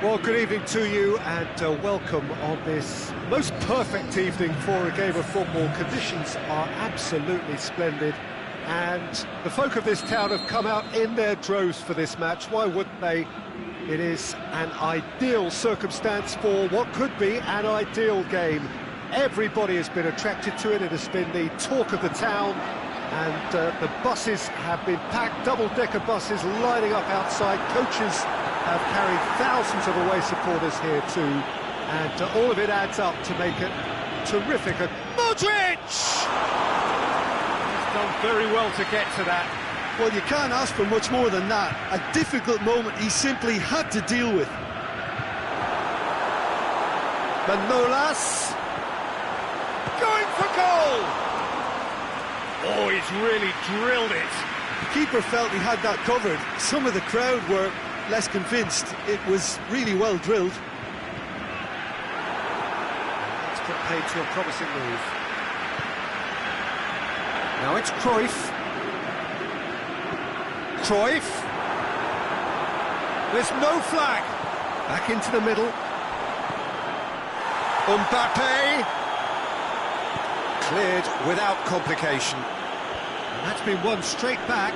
Well, good evening to you and welcome on this most perfect evening for a game of football. Conditions are absolutely splendid and the folk of this town have come out in their droves for this match. Why wouldn't they? It is an ideal circumstance for what could be an ideal game. Everybody has been attracted to it. It has been the talk of the town, and the buses have been packed, double-decker buses lining up outside. Coaches have carried thousands of away supporters here too, and all of it adds up to make it terrific. And Modric! He's done very well to get to that. Well, you can't ask for much more than that. A difficult moment he simply had to deal with. Manolas going for goal! Oh, he's really drilled it. The keeper felt he had that covered. Some of the crowd were less convinced. It was really well drilled. Let's put paid to a promising move. Now it's Cruyff. Cruyff. There's no flag. Back into the middle. Mbappe. Cleared without complication. And that's been won straight back.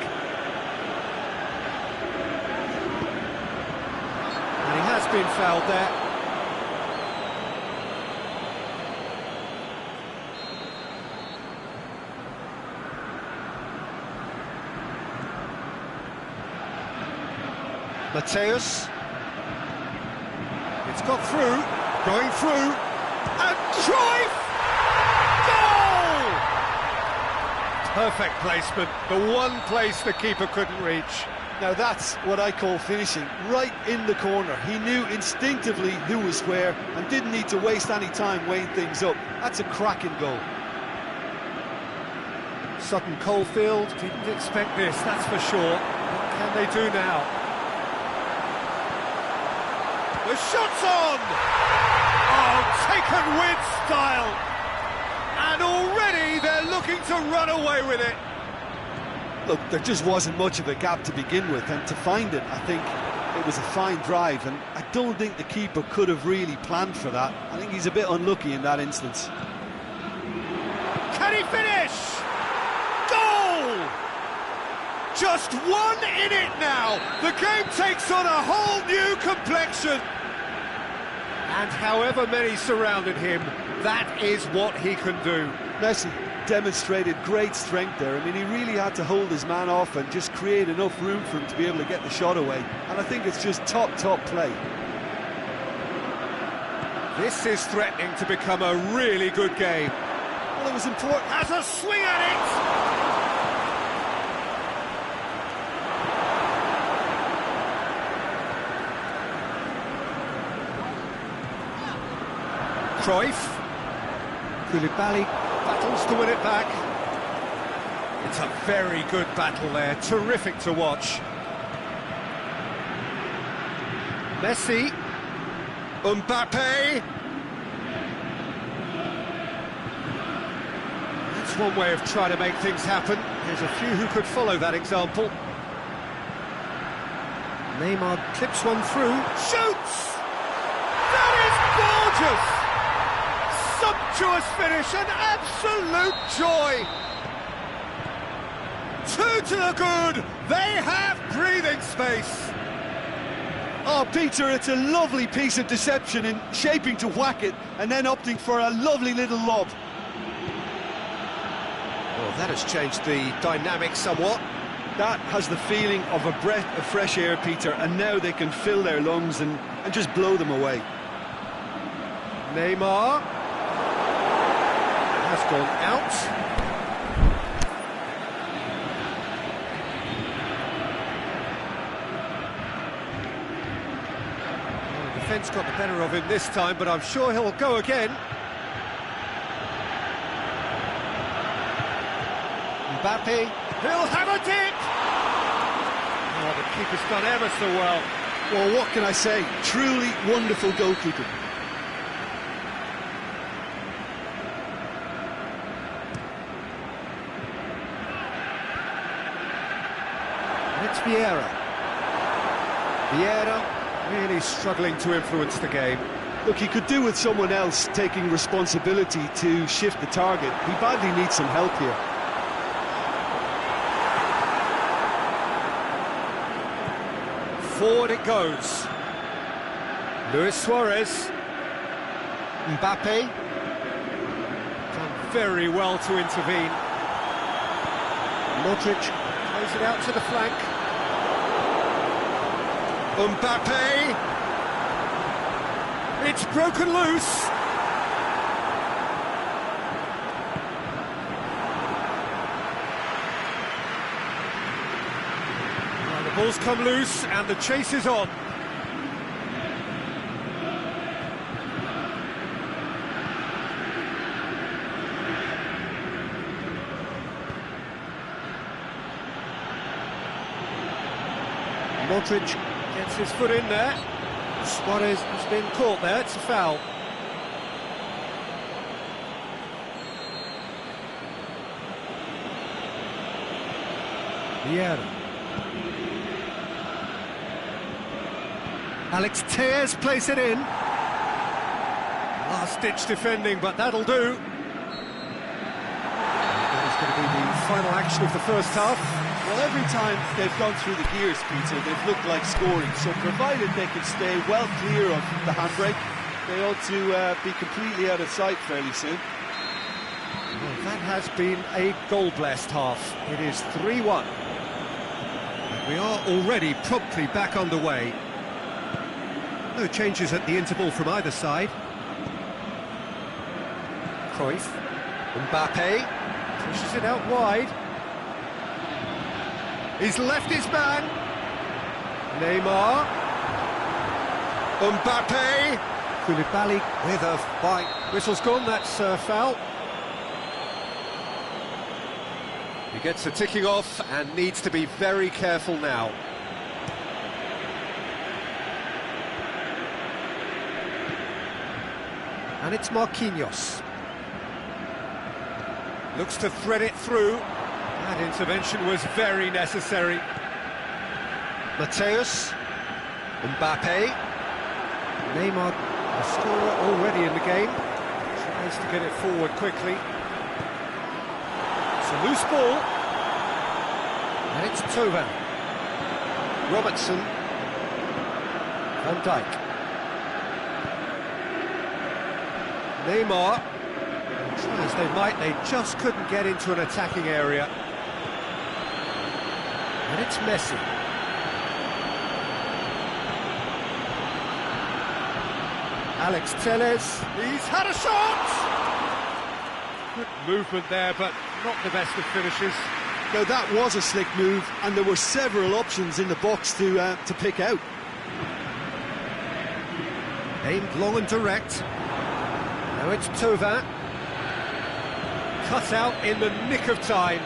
And he has been fouled there. Mateus. It's got through, going through, and Cruyff! Goal! Perfect placement, the one place the keeper couldn't reach. Now that's what I call finishing, right in the corner. He knew instinctively who was where and didn't need to waste any time weighing things up. That's a cracking goal. Sutton Coldfield didn't expect this, that's for sure. What can they do now? The shot's on! Oh, taken with style! And already they're looking to run away with it. Look, there just wasn't much of a gap to begin with, and to find it, I think it was a fine drive, and I don't think the keeper could have really planned for that. I think he's a bit unlucky in that instance. Can he finish? Goal! Just one in it now. The game takes on a whole new complexion. And however many surrounded him, that is what he can do. Messi demonstrated great strength there. I mean, he really had to hold his man off and just create enough room for him to be able to get the shot away. And I think it's just top play. This is threatening to become a really good game. Well, it was important. Has a swing at it! Cruyff. Koulibaly battles to win it back. It's a very good battle there, terrific to watch. Messi. Mbappe. That's one way of trying to make things happen. There's a few who could follow that example. Neymar clips one through, shoots! That is gorgeous! Sumptuous finish, an absolute joy! Two to the good, they have breathing space! Oh, Peter, it's a lovely piece of deception in shaping to whack it and then opting for a lovely little lob. Well, that has changed the dynamic somewhat. That has the feeling of a breath of fresh air, Peter, and now they can fill their lungs and just blow them away. Neymar has gone out. Well, the defence got the better of him this time, but I'm sure he'll go again. Mbappe, he'll have a dip! Oh, the keeper's done ever so well. Well, what can I say? Truly wonderful goalkeeping. It's Vieira. Vieira Really struggling to influence the game. Look, he could do with someone else taking responsibility to shift the target. He badly needs some help here. Forward it goes. Luis Suarez. Mbappe. Done very well to intervene. Modric plays it out to the flank. Mbappe. It's broken loose. Well, the ball's come loose and the chase is on. Modric gets his foot in there. Suarez has been caught there, it's a foul. Vieira. Alex Telles plays it in. Last-ditch defending, but that'll do. That is going to be the final action of the first half. Well, every time they've gone through the gears, Peter, they've looked like scoring. So provided they can stay well clear of the handbrake, they ought to be completely out of sight fairly soon. Well, that has been a goal-blessed half. It is 3-1. We are already promptly back underway. No changes at the interval from either side. Cruyff. Mbappe pushes it out wide. He's left his man. Neymar. Mbappe. Koulibaly with a fight. Whistle's gone, that's foul. He gets the ticking off and needs to be very careful now. And it's Marquinhos. Looks to thread it through. That intervention was very necessary. Mateus. Mbappe. Neymar, the scorer already in the game. Tries to get it forward quickly. It's a loose ball. And it's Tovan. Robertson. Van Dijk. Neymar. Try as they might, they just couldn't get into an attacking area. And it's Messi. Alex Telles, he's had a shot! Good movement there, but not the best of finishes. Now that was a slick move, and there were several options in the box to pick out. Aimed long and direct. Now it's Tovan. Cut out in the nick of time.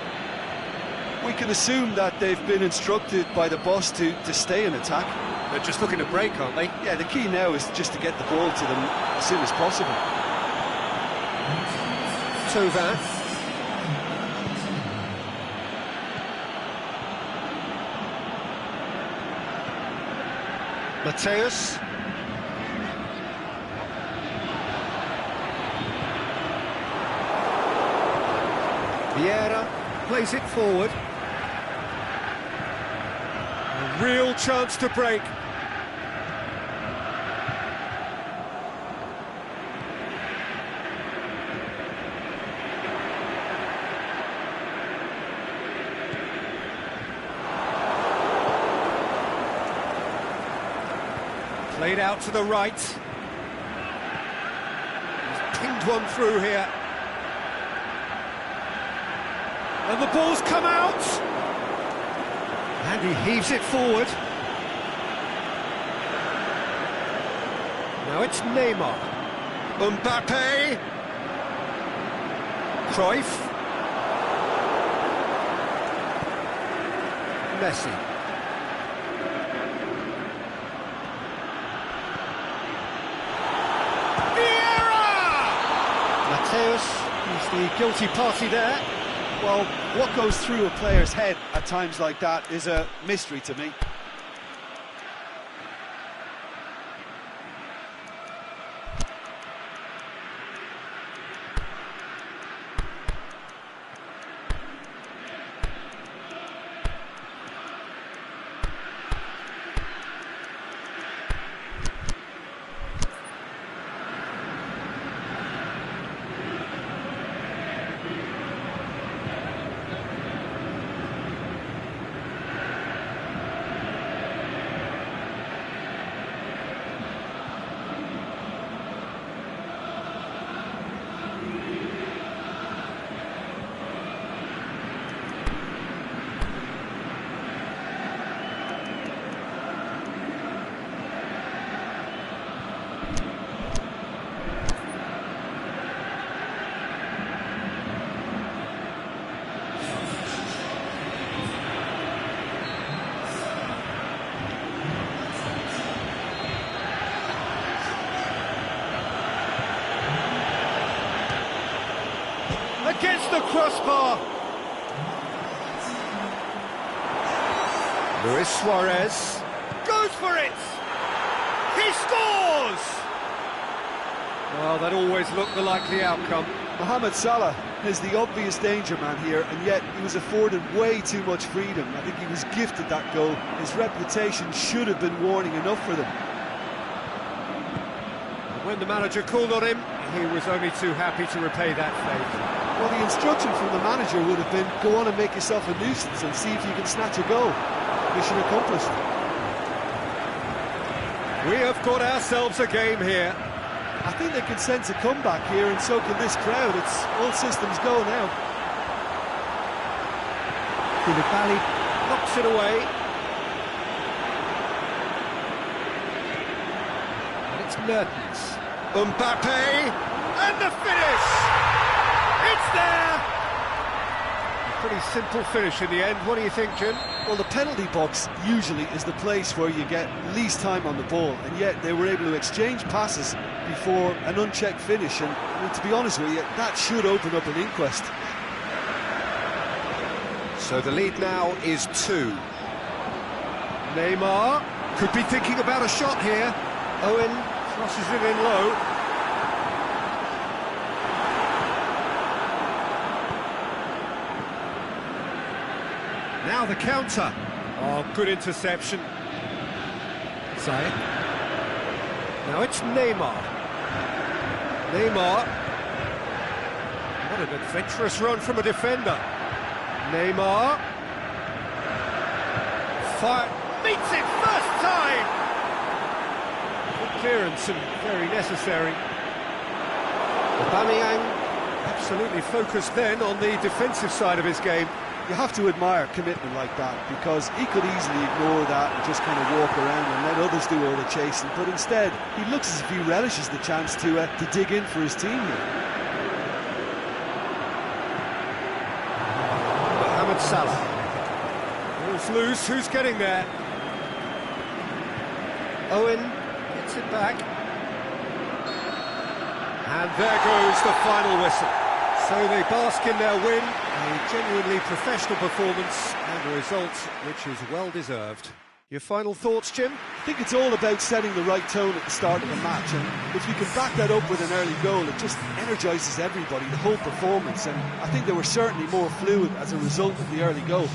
We can assume that they've been instructed by the boss to stay in attack. They're just looking to break, aren't they? Yeah, the key now is just to get the ball to them as soon as possible. Tovan. Mateus. Vieira plays it forward. A real chance to break. Played out to the right. He's pinged one through here. And the ball's come out! And he heaves it forward. Now it's Neymar. Mbappe. Cruyff. Messi. Vieira! Mateus is the guilty party there. Well, what goes through a player's head at times like that is a mystery to me. crossbar. Luis Suarez goes for it. He scores! Well, that always looked the likely outcome. Mohamed Salah is the obvious danger man here, and yet he was afforded way too much freedom. I think he was gifted that goal. His reputation should have been warning enough for them. When the manager called on him, he was only too happy to repay that favour. Well, the instruction from the manager would have been, go on and make yourself a nuisance and see if you can snatch a goal. Mission accomplished. We have got ourselves a game here. I think they can sense a comeback here, and so can this crowd. It's all systems go now. Koulibaly knocks it away. And it's Mertens. Mbappe, and the finish! It's there! A pretty simple finish in the end. What do you think, Jim? Well, the penalty box usually is the place where you get least time on the ball, and yet they were able to exchange passes before an unchecked finish, and I mean, to be honest with you, that should open up an inquest. So the lead now is 2. Neymar could be thinking about a shot here. Owen crosses it in low. Now the counter. Oh, good interception. Zayed. Now it's Neymar. Neymar. What an adventurous run from a defender. Neymar. Fire. Meets it first time. Good clearance and very necessary. Aubameyang absolutely focused then on the defensive side of his game. You have to admire commitment like that, because he could easily ignore that and just kind of walk around and let others do all the chasing, but instead he looks as if he relishes the chance to dig in for his team here. Mohamed Salah. Ball's loose, who's getting there? Owen gets it back. And there goes the final whistle. So they bask in their win, a genuinely professional performance and a result which is well deserved. Your final thoughts, Jim? I think it's all about setting the right tone at the start of the match, and if you can back that up with an early goal, it just energises everybody, the whole performance, and I think they were certainly more fluid as a result of the early goal.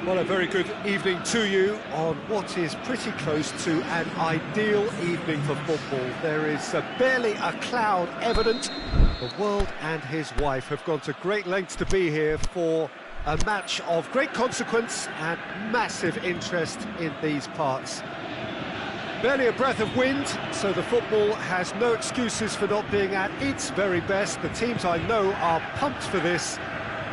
Well, a very good evening to you on what is pretty close to an ideal evening for football. There is barely a cloud evident. The world and his wife have gone to great lengths to be here for a match of great consequence and massive interest in these parts. Barely a breath of wind, so the football has no excuses for not being at its very best. The teams I know are pumped for this.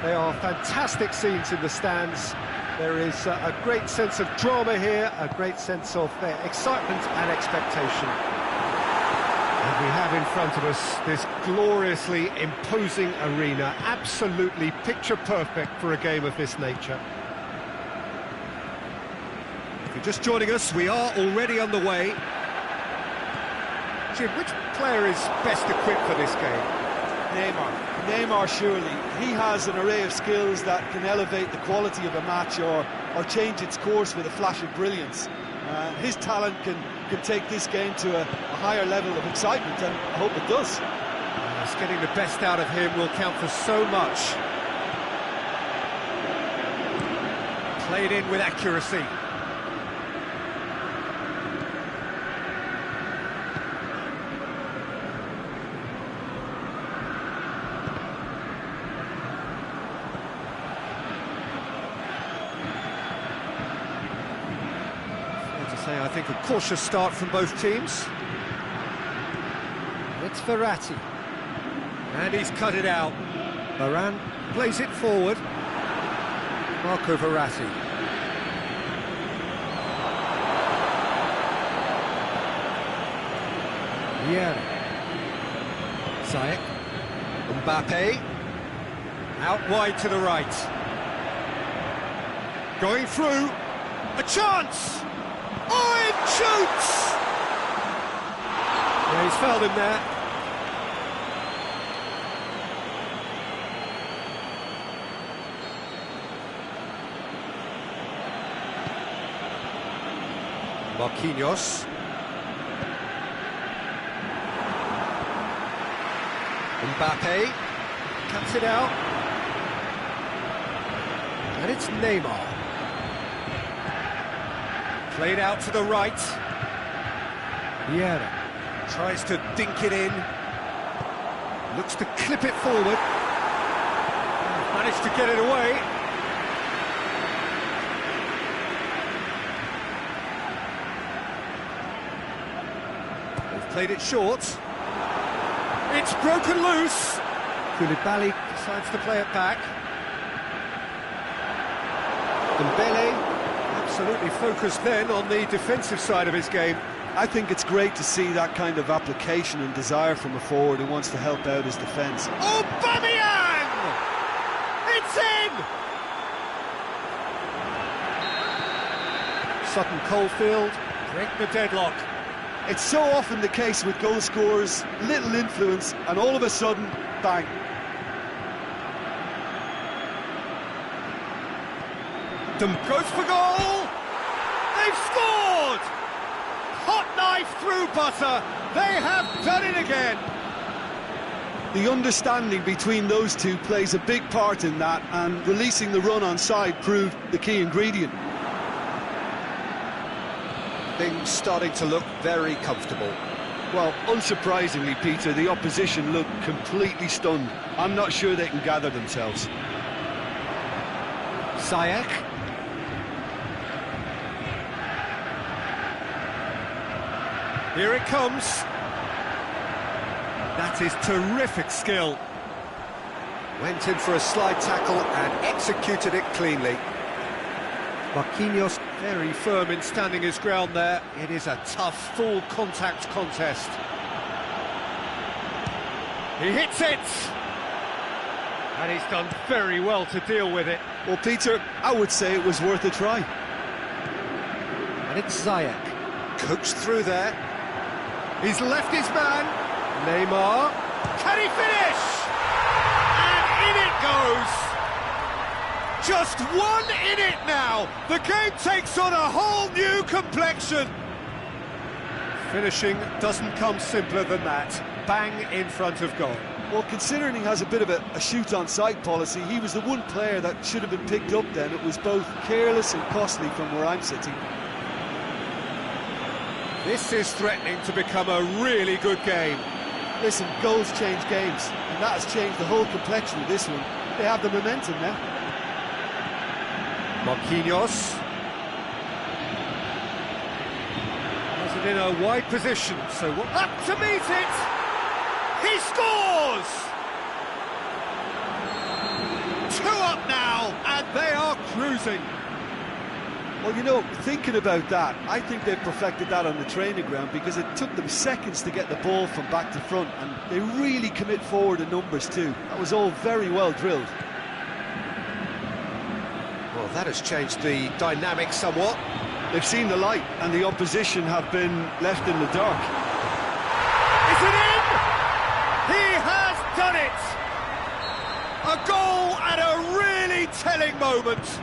They are fantastic scenes in the stands. There is a great sense of drama here, a great sense of excitement and expectation. And we have in front of us this gloriously imposing arena, absolutely picture perfect for a game of this nature. If you're just joining us, we are already underway. Jim, which player is best equipped for this game? Neymar, surely. He has an array of skills that can elevate the quality of a match or change its course with a flash of brilliance. His talent can take this game to a higher level of excitement, and I hope it does. Yes, getting the best out of him will count for so much. Played in with accuracy. I think a cautious start from both teams. It's Verratti. And he's cut it out. Varane plays it forward. Marco Verratti. Vieira. Ziyech. Mbappe. Out wide to the right. Going through. A chance! Oh, it shoots! Yeah, he's fouled him there. Marquinhos. Mbappe cuts it out. And it's Neymar. Played out to the right. Vieira tries to dink it in. Looks to clip it forward. Managed to get it away. They've played it short. It's broken loose. Koulibaly decides to play it back. Dembele absolutely focused then on the defensive side of his game. I think it's great to see that kind of application and desire from a forward who wants to help out his defence. Aubameyang! It's in! Sutton Coldfield break the deadlock. It's so often the case with goal scorers, little influence, and all of a sudden, bang. Goes for goal! They've scored! Hot knife through butter. They have done it again. The understanding between those two plays a big part in that, and releasing the run on side proved the key ingredient. Things starting to look very comfortable. Well, unsurprisingly, Peter, the opposition look completely stunned. I'm not sure they can gather themselves. Ziyech. Here it comes. That is terrific skill. Went in for a slide tackle and executed it cleanly. Marquinhos very firm in standing his ground there. It is a tough, full contact contest. He hits it! And he's done very well to deal with it. Well, Peter, I would say it was worth a try. And it's Ziyech. Coaxed through there. He's left his man. Neymar. Can he finish? And in it goes. Just one in it now. The game takes on a whole new complexion. Finishing doesn't come simpler than that. Bang in front of goal. Well, considering he has a bit of a shoot-on-sight policy, he was the one player that should have been picked up then. It was both careless and costly from where I'm sitting. This is threatening to become a really good game. Listen, goals change games, and that has changed the whole complexion of this one. They have the momentum now. Marquinhos. Has it in a wide position, so up to meet it! He scores! 2 up now, and they are cruising. Well, you know, thinking about that, I think they've perfected that on the training ground because it took them seconds to get the ball from back to front, and they really commit forward in numbers too. That was all very well drilled. Well, that has changed the dynamic somewhat. They've seen the light, and the opposition have been left in the dark. Is it in? He has done it! A goal at a really telling moment.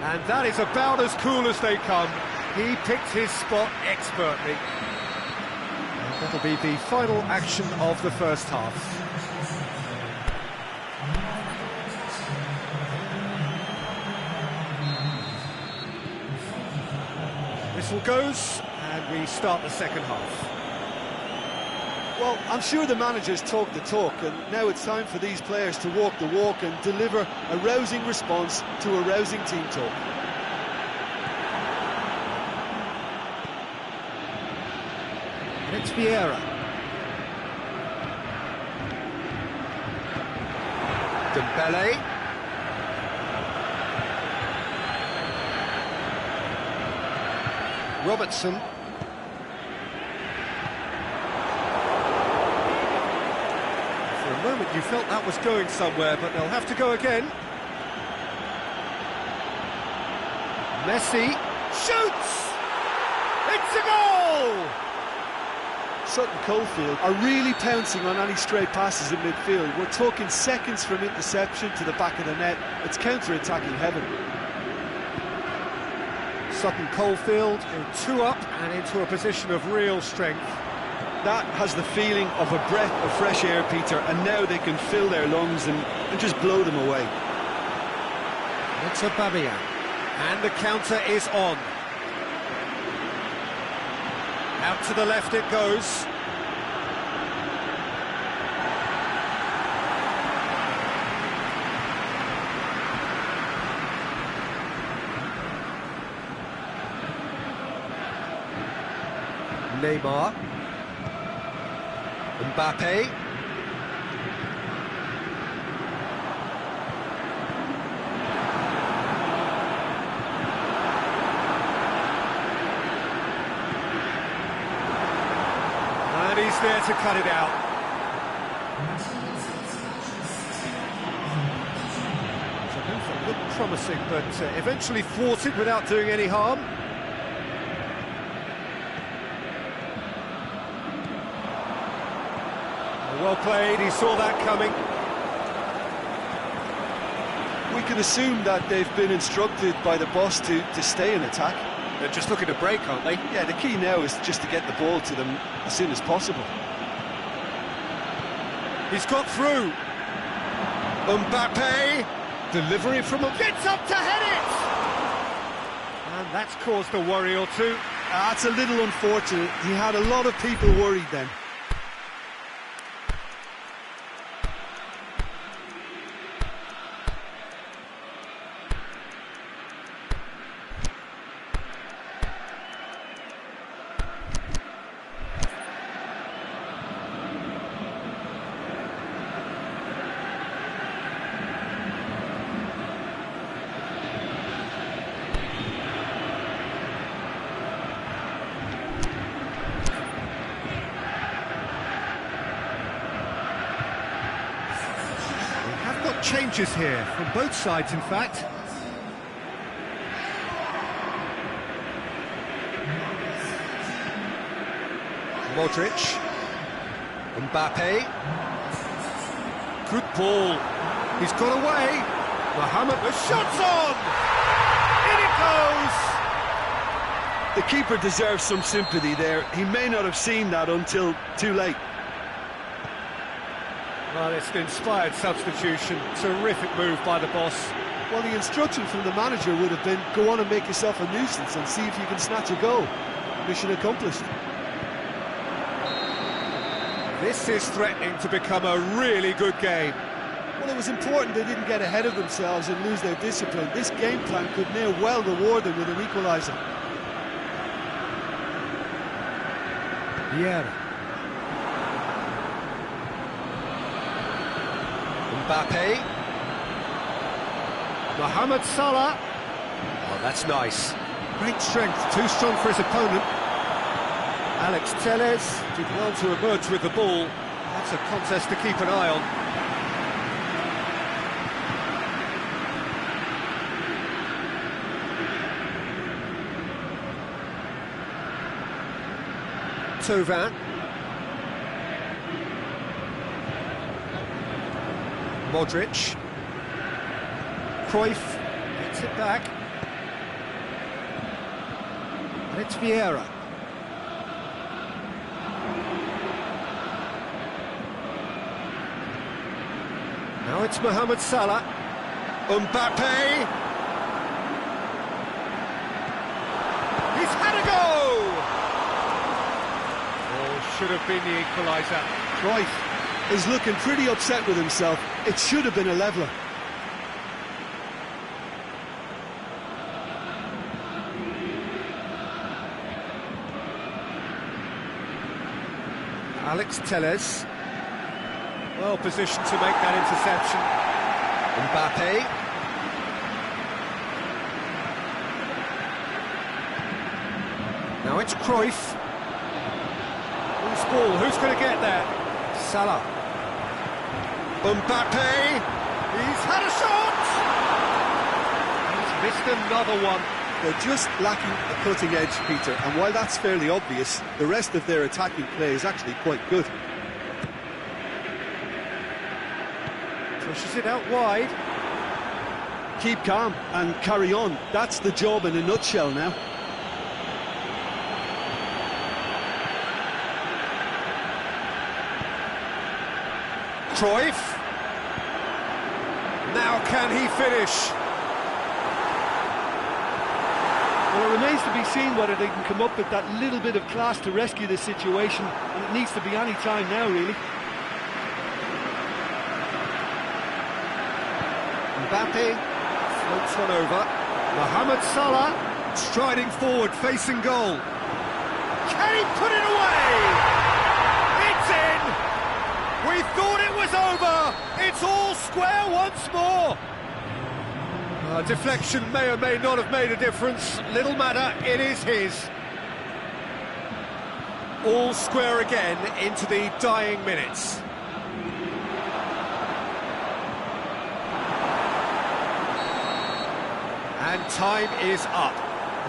And that is about as cool as they come. He picked his spot expertly. And that'll be the final action of the first half. Whistle goes, and we start the second half. Well, I'm sure the managers talk the talk, and now it's time for these players to walk the walk and deliver a rousing response to a rousing team talk. And it's Vieira. Dembele. Robertson. For a moment you felt that was going somewhere, but they'll have to go again. Messi shoots! It's a goal! Sutton Coldfield are really pouncing on any stray passes in midfield. We're talking seconds from interception to the back of the net. It's counter-attacking heaven. Sutton Coldfield in 2 up and into a position of real strength. That has the feeling of a breath of fresh air, Peter, and now they can fill their lungs and just blow them away. It's Aubameyang, and the counter is on. Out to the left it goes. Neymar. Mbappe. And he's there to cut it out. So it looked promising, but eventually thwarted without doing any harm. Well played, he saw that coming. We can assume that they've been instructed by the boss to stay in attack. They're just looking to break, aren't they? Yeah, the key now is just to get the ball to them as soon as possible. He's got through. Mbappe, delivery from a... gets up to head it! And that's caused a worry or two. That's a little unfortunate. He had a lot of people worried then. Changes here from both sides, in fact. Modric, Mbappe, good ball. He's got away. Mohamed, the shot's on. In it goes. The keeper deserves some sympathy there. He may not have seen that until too late. Well, it's an inspired substitution. Terrific move by the boss. Well, the instruction from the manager would have been, go on and make yourself a nuisance and see if you can snatch a goal. Mission accomplished. This is threatening to become a really good game. Well, it was important they didn't get ahead of themselves and lose their discipline. This game plan could near well reward them with an equaliser. Vieira. Mbappe. Mohamed Salah. Oh, that's nice. Great strength, too strong for his opponent. Alex Telles did well to emerge with the ball. That's a contest to keep an eye on. Tovan. Modric. Cruyff gets it back. And it's Vieira. Now it's Mohamed Salah. Mbappe. He's had a go! Oh, should have been the equaliser. Cruyff is looking pretty upset with himself. It should have been a leveller. Alex Telles. Well positioned to make that interception. Mbappe. Now it's Cruyff. Loose ball, who's going to get there? Salah. Mbappe. He's had a shot! He's missed another one. They're just lacking a cutting edge, Peter, and while that's fairly obvious, the rest of their attacking play is actually quite good. Pushes it out wide. Keep calm and carry on. That's the job in a nutshell now. Cruyff. Now can he finish? Well, it remains to be seen whether they can come up with that little bit of class to rescue the situation, and it needs to be any time now, really. Mbappe floats one over. Mohamed Salah striding forward, facing goal. Can he put it away? It's in! We thought it was over! It's all square once more! Deflection may or may not have made a difference. Little matter, it is his. All square again into the dying minutes. And time is up.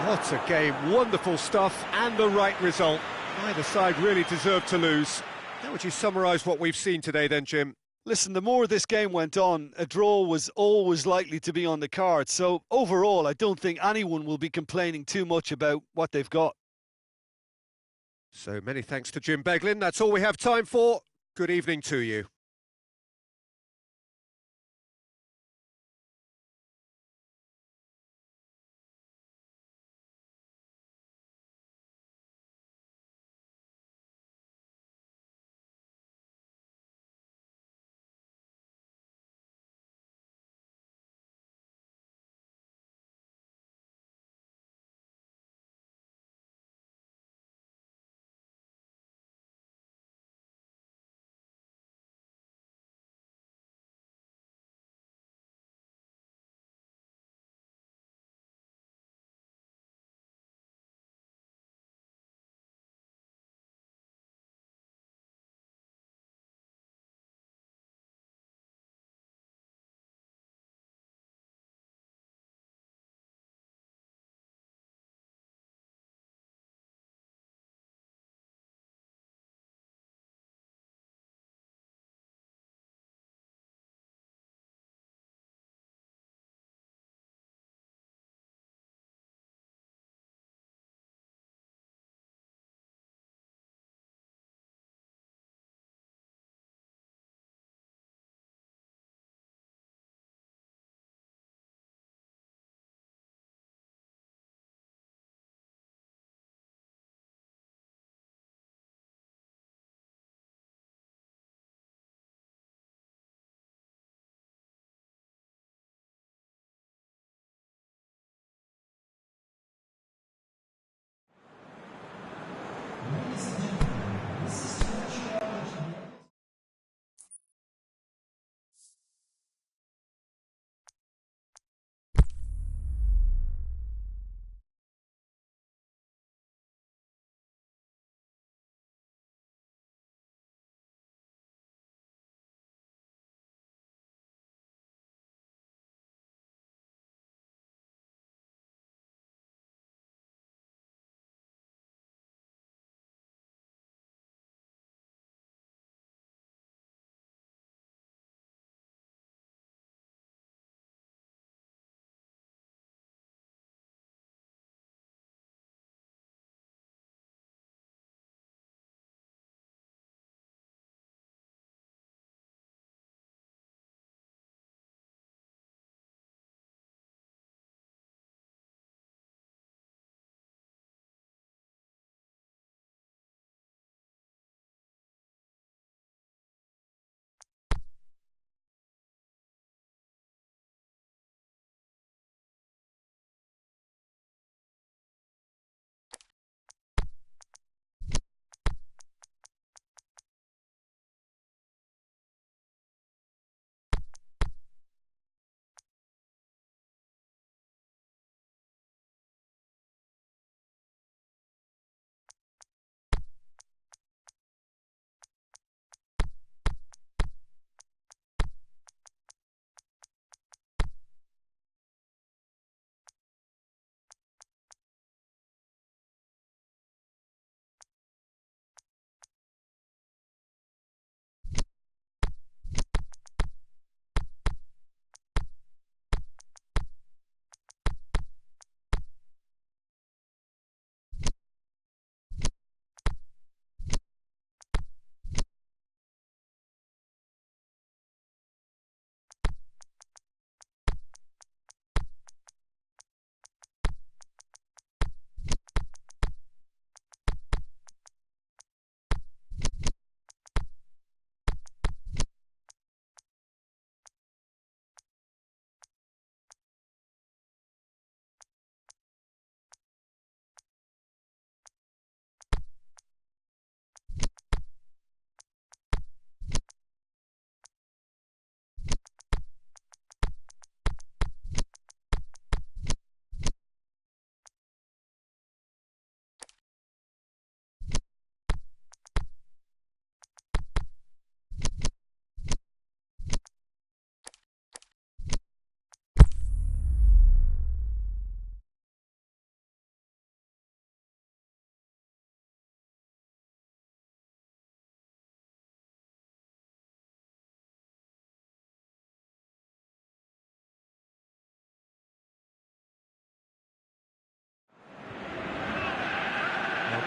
What a game, wonderful stuff, and the right result. Neither side really deserved to lose. How would you summarise what we've seen today then, Jim? Listen, the more this game went on, a draw was always likely to be on the cards. So overall, I don't think anyone will be complaining too much about what they've got. So many thanks to Jim Beglin. That's all we have time for. Good evening to you.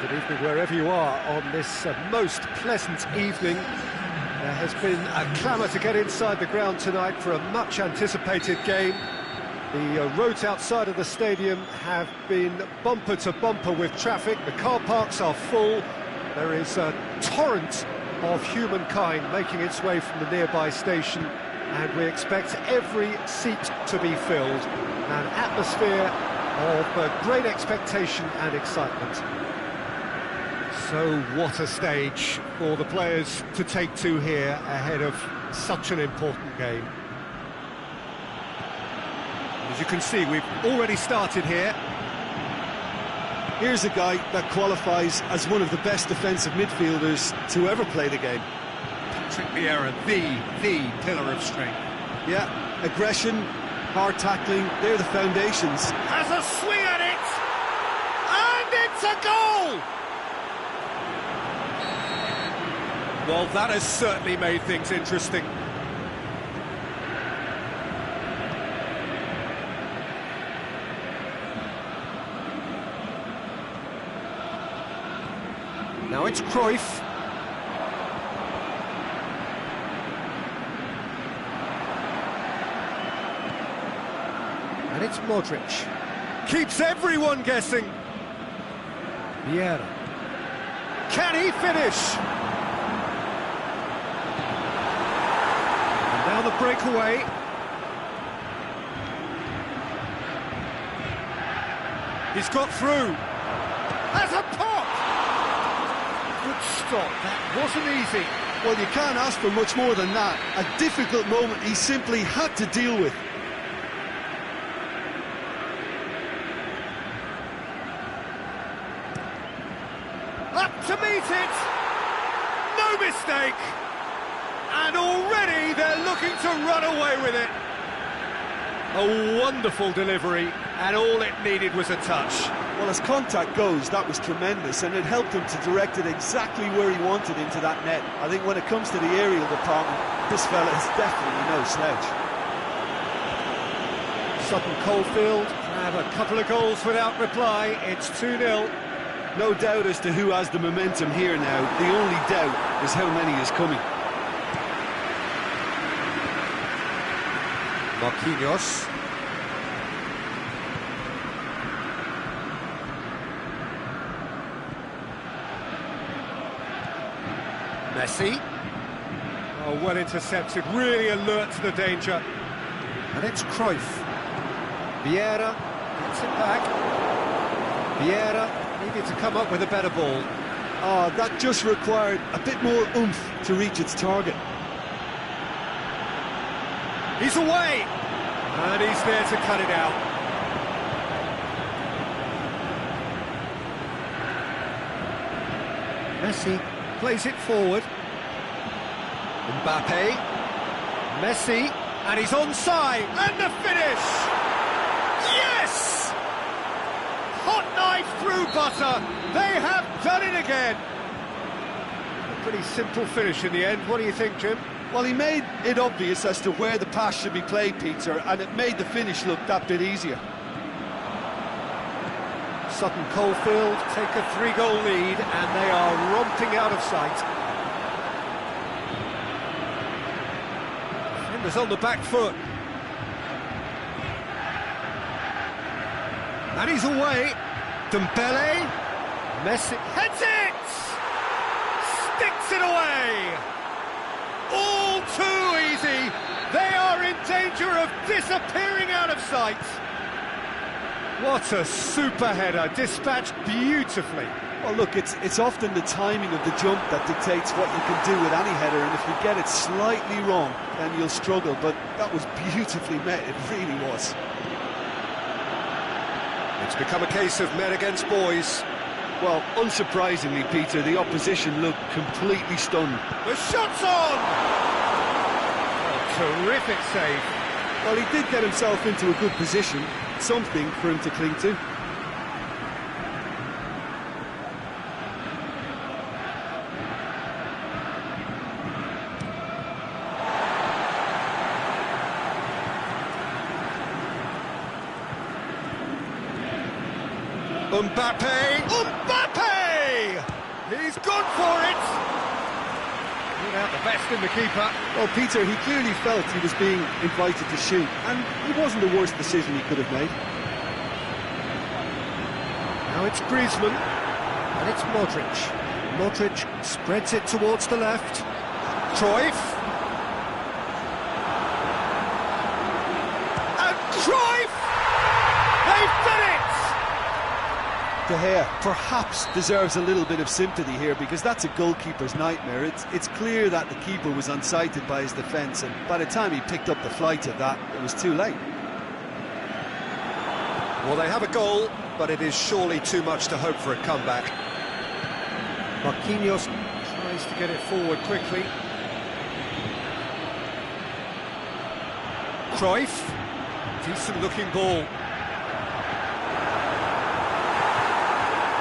Good evening wherever you are on this most pleasant evening. There has been a clamour to get inside the ground tonight for a much anticipated game. The roads outside of the stadium have been bumper to bumper with traffic. The car parks are full. There is a torrent of humankind making its way from the nearby station, and we expect every seat to be filled. An atmosphere of great expectation and excitement. So what a stage for the players to take to here ahead of such an important game. As you can see, we've already started here. Here's a guy that qualifies as one of the best defensive midfielders to ever play the game. Patrick Vieira, the pillar of strength. Yeah, aggression, hard tackling, they're the foundations. Has a swing at it! And it's a goal! Well, that has certainly made things interesting. Now it's Cruyff. And it's Modric. Keeps everyone guessing. Vieira. Can he finish? And now the breakaway. He's got through. Has a pop! Good stop, that wasn't easy. Well, you can't ask for much more than that. A difficult moment he simply had to deal with. Up to meet it! No mistake! And already they're looking to run away with it. A wonderful delivery, and all it needed was a touch. Well, as contact goes, that was tremendous, and it helped him to direct it exactly where he wanted into that net. I think when it comes to the aerial department, this fella is definitely no slouch. Sutton Coldfield have a couple of goals without reply. It's 2-0. No doubt as to who has the momentum here now. The only doubt is how many is coming. Marquinhos. Messi. Oh, well intercepted, really alert to the danger. And it's Cruyff. Vieira gets it back. Vieira needed to come up with a better ball. Oh, that just required a bit more oomph to reach its target. He's away! And he's there to cut it out. Messi plays it forward. Mbappe. Messi. And he's onside. And the finish! Yes! Hot knife through butter. They have done it again. A pretty simple finish in the end. What do you think, Jim? Well, he made it obvious as to where the pass should be played, Peter, and it made the finish look that bit easier. Sutton Coldfield take a 3-goal lead, and they are romping out of sight. Defenders on the back foot. And he's away. Dembele. Messi heads it! Sticks it away! All too easy. They are in danger of disappearing out of sight. What a super header, dispatched beautifully. Well, look, it's often the timing of the jump that dictates what you can do with any header, and if you get it slightly wrong, then you'll struggle, but that was beautifully met, it really was. It's become a case of men against boys. Well, unsurprisingly, Peter, the opposition looked completely stunned. The shot's on! Oh, terrific save. Well, he did get himself into a good position, something for him to cling to. Mbappe! Mbappe! He's gone for it! Without the best in the keeper. Well, Peter, he clearly felt he was being invited to shoot, and it wasn't the worst decision he could have made. Now it's Griezmann, and it's Modric. Modric spreads it towards the left. Cruyff. And Cruyff! They've done it! De Gea perhaps deserves a little bit of sympathy here, because that's a goalkeeper's nightmare. It's clear that the keeper was unsighted by his defence, and by the time he picked up the flight of that, it was too late. Well, they have a goal, but it is surely too much to hope for a comeback. Marquinhos tries to get it forward quickly. Cruyff, decent looking ball.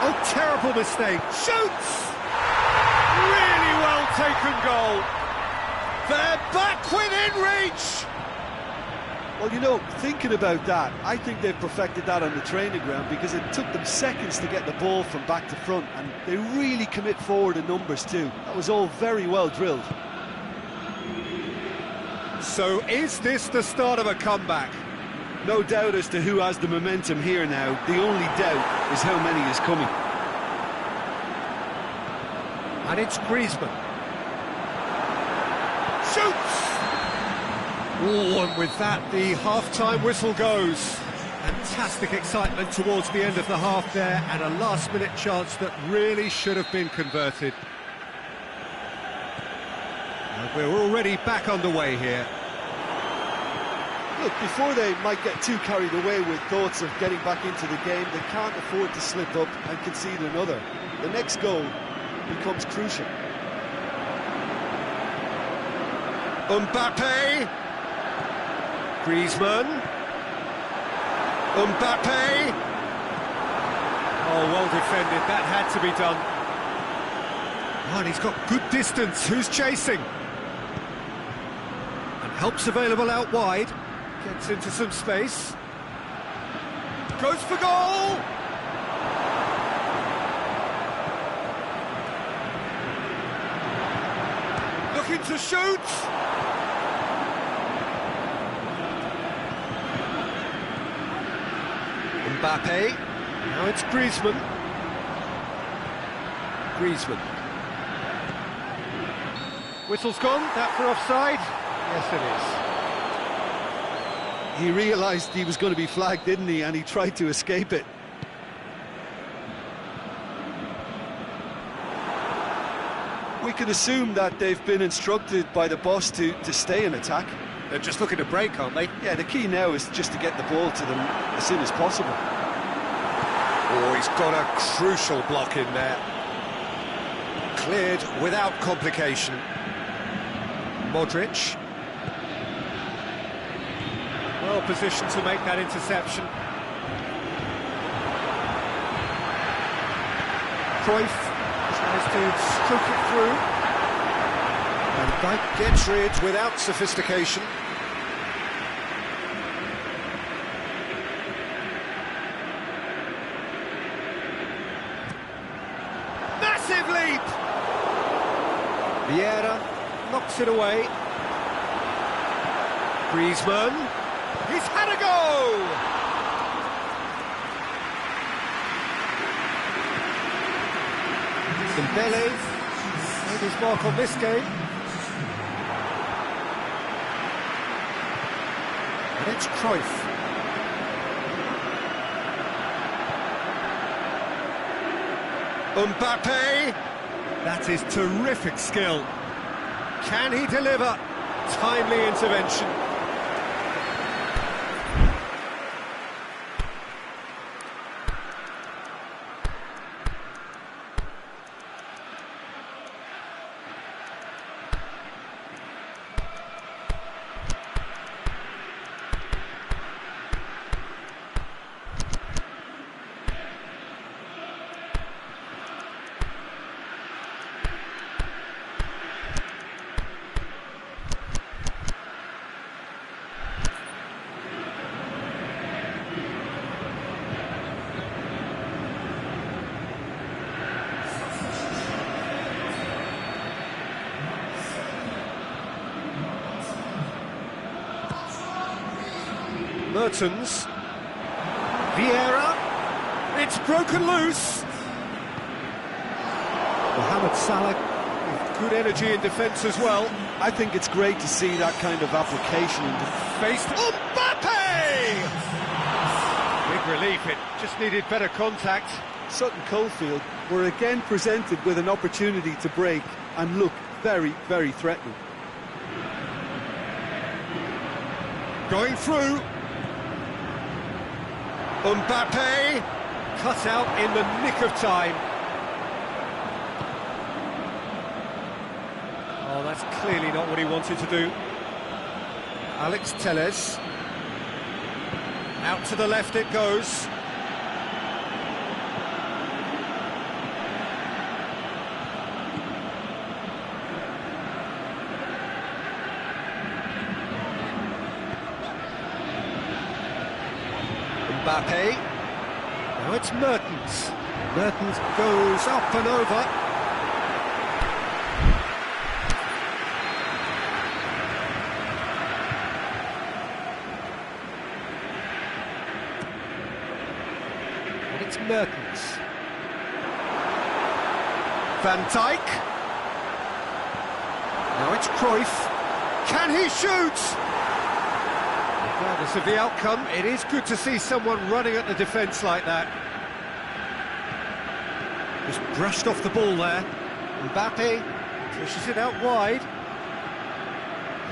Oh, terrible mistake. Shoots! Really well taken goal. They're back within reach. Well, you know, thinking about that, I think they've perfected that on the training ground, because it took them seconds to get the ball from back to front, and they really commit forward in numbers too. That was all very well drilled. So is this the start of a comeback? No doubt as to who has the momentum here now. The only doubt is how many is coming. And it's Griezmann. Shoots! Oh, and with that, the half-time whistle goes. Fantastic excitement towards the end of the half there, and a last-minute chance that really should have been converted. And we're already back underway here. Look, before they might get too carried away with thoughts of getting back into the game, they can't afford to slip up and concede another. The next goal becomes crucial. Mbappe. Griezmann. Mbappe. Oh, well defended. That had to be done. Oh, and he's got good distance. Who's chasing? And help's available out wide. Gets into some space. Goes for goal! Looking to shoot! Mbappe. Now it's Griezmann. Griezmann. Whistle's gone. That for offside? Yes, it is. He realised he was going to be flagged, didn't he? And he tried to escape it. We can assume that they've been instructed by the boss to stay in attack. They're just looking to break, aren't they? Yeah, the key now is just to get the ball to them as soon as possible. Oh, he's got a crucial block in there. Cleared without complication. Modric. Well positioned to make that interception. Cruyff tries to stroke it through. And Dijk gets rid without sophistication. Massive leap! Vieira knocks it away. Griezmann. He's had a go! Dembele made his mark on this game. And it's Cruyff. Mbappe! That is terrific skill. Can he deliver? Timely intervention. Mertens. Vieira. It's broken loose. Mohamed Salah with good energy in defence as well. I think it's great to see that kind of application in Faced Mbappe! Big relief, it just needed better contact. Sutton Coldfield were again presented with an opportunity to break and look very, very threatening. Going through. Mbappe cut out in the nick of time. Oh, that's clearly not what he wanted to do. Alex Telles. Out to the left it goes. Mbappe. Now it's Mertens. Mertens goes up and over. And it's Mertens. Van Dijk. Now it's Cruyff. Can he shoot? Regardless of the outcome, it is good to see someone running at the defence like that. Just brushed off the ball there. Mbappe pushes it out wide.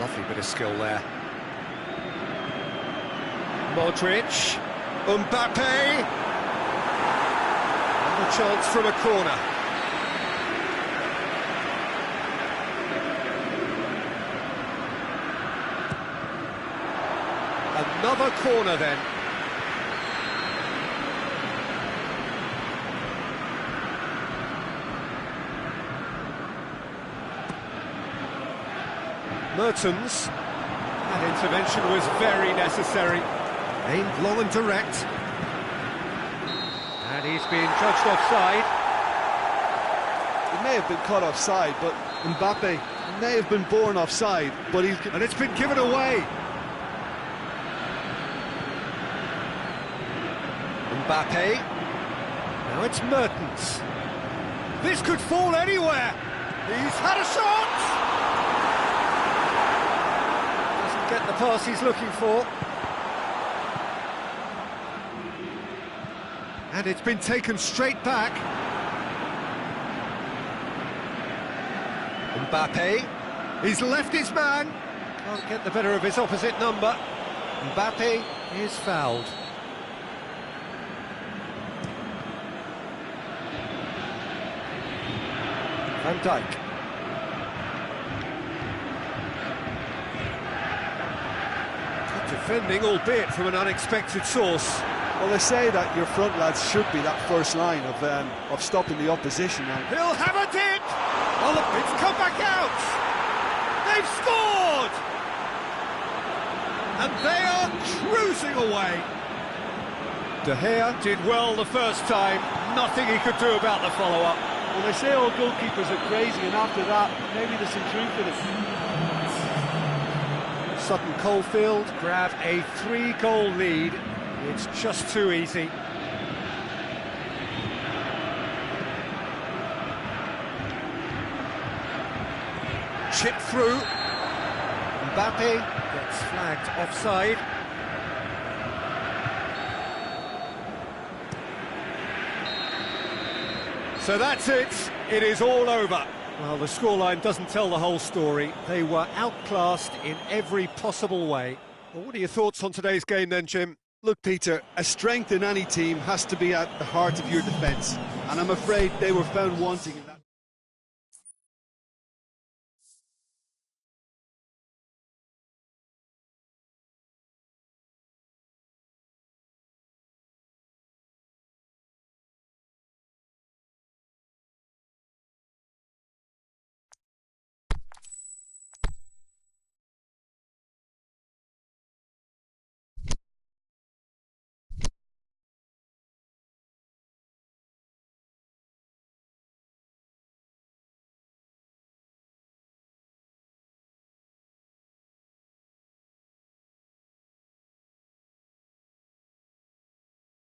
Lovely bit of skill there. Modric. Mbappe. And a chance from a corner. Another corner then. Mertens. That intervention was very necessary. Aimed long and direct. And he's being judged offside. He may have been caught offside, but Mbappe may have been born offside, but he's... And it's been given away. Mbappe. Now it's Mertens. This could fall anywhere. He's had a shot. Doesn't get the pass he's looking for. And it's been taken straight back. Mbappe. He's left his man. Can't get the better of his opposite number. Mbappe is fouled. Van Dijk. Good defending, albeit from an unexpected source. Well, they say that your front lads should be that first line of stopping the opposition. And he'll have a dip! Oh, it's come back out! They've scored! And they are cruising away. De Gea did well the first time. Nothing he could do about the follow-up. Well, they say all goalkeepers are crazy, and after that, maybe there's some truth in it. Sutton Coldfield grab a 3-goal lead. It's just too easy. Chip through. Mbappe gets flagged offside. So that's it. It is all over. Well, the scoreline doesn't tell the whole story. They were outclassed in every possible way. Well, what are your thoughts on today's game then, Jim? look, Peter, a strength in any team has to be at the heart of your defence, and I'm afraid they were found wanting in that.